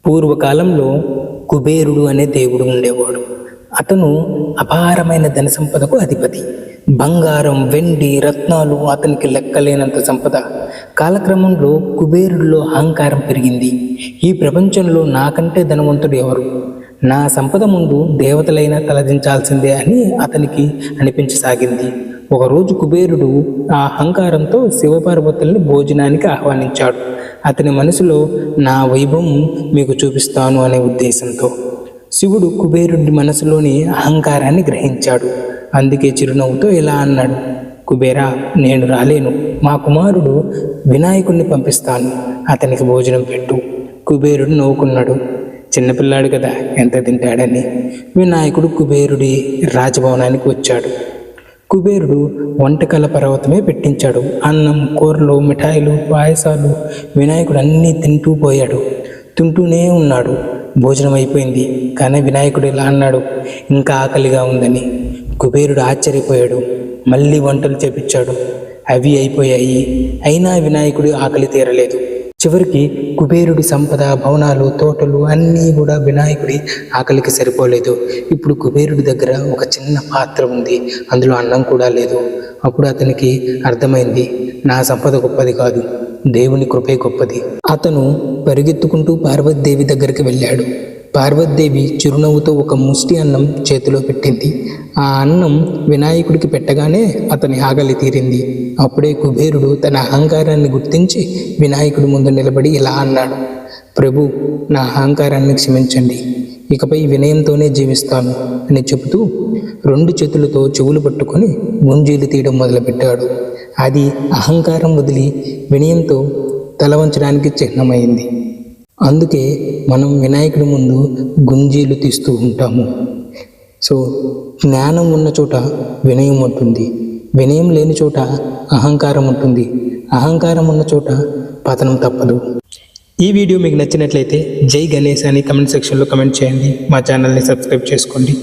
పూర్వకాలంలో కుబేరుడు అనే దేవుడు ఉండేవాడు. అతను అపారమైన ధన సంపదకు అధిపతి. బంగారం, వెండి, రత్నాలు అతనికి లెక్కలేనంత సంపద. కాలక్రమంలో కుబేరుడిలో అహంకారం పెరిగింది. ఈ ప్రపంచంలో నాకంటే ధనవంతుడు ఎవరు? నా సంపద ముందు దేవతలైనా తలదించాల్సిందే అని అతనికి అనిపించసాగింది. ఒకరోజు కుబేరుడు ఆ అహంకారంతో శివపార్వతుల్ని భోజనానికి ఆహ్వానించాడు. అతని మనసులో నా వైభవం మీకు చూపిస్తాను అనే ఉద్దేశంతో. శివుడు కుబేరుడి మనసులోని అహంకారాన్ని గ్రహించాడు. అందుకే చిరునవ్వుతో ఇలా అన్నాడు, కుబేరా, నేను రాలేను. మా కుమారుడు వినాయకుడిని పంపిస్తాను, అతనికి భోజనం పెట్టు. కుబేరుడు నవ్వుకున్నాడు. చిన్నపిల్లాడు కదా, ఎంత తింటాడని. వినాయకుడు కుబేరుడి రాజభవనానికి వచ్చాడు. కుబేరుడు వంటకాల పర్వతమే పెట్టించాడు. అన్నం, కూరలు, మిఠాయిలు, పాయసాలు. వినాయకుడు అన్నీ తింటూనే ఉన్నాడు. భోజనం అయిపోయింది. కానీ వినాయకుడు ఇలా అన్నాడు, ఇంకా ఆకలిగా ఉందని. కుబేరుడు ఆశ్చర్యపోయాడు. మళ్ళీ వంటలు చేపించాడు. అవి అయిపోయాయి. అయినా వినాయకుడి ఆకలి తీరలేదు. చివరికి కుబేరుడి సంపద, భవనాలు, తోటలు అన్నీ కూడా వినాయకుడి ఆకలికి సరిపోలేదు. ఇప్పుడు కుబేరుడి దగ్గర ఒక చిన్న పాత్ర ఉంది, అందులో అన్నం కూడా లేదు. అప్పుడు అతనికి అర్థమైంది, నా సంపద గొప్పది కాదు, దేవుని కృపే గొప్పది. అతను పరిగెత్తుకుంటూ పార్వతీదేవి దగ్గరికి వెళ్ళాడు. పార్వతీదేవి చిరునవ్వుతో ఒక ముష్టి అన్నం చేతిలో పెట్టింది. ఆ అన్నం వినాయకుడికి పెట్టగానే అతని ఆకలి తీరింది. అప్పుడే కుబేరుడు తన అహంకారాన్ని గుర్తించి వినాయకుడి ముందు నిలబడి ఇలా అన్నాడు, ప్రభు, నా అహంకారాన్ని క్షమించండి. ఇకపై వినయంతోనే జీవిస్తాను అని చెబుతూ 2 చేతులతో చెవులు పట్టుకొని గుంజీలు తీయడం మొదలుపెట్టాడు. అది అహంకారం వదిలి వినయంతో తల వంచడానికి చిహ్నమైంది. అందుకే మనం వినాయకుడి ముందు గుంజీలు తీస్తూ ఉంటాము. సో జ్ఞానం ఉన్న చోట వినయం ఉంటుంది, వినయం లేని చోట అహంకారం ఉంటుంది, అహంకారం ఉన్న చోట పతనం తప్పదు. ఈ వీడియో మీకు నచ్చినట్లయితే జై గణేష్ అని కమెంట్ సెక్షన్లో కమెంట్ చేయండి. మా ఛానల్ని సబ్స్క్రైబ్ చేసుకోండి.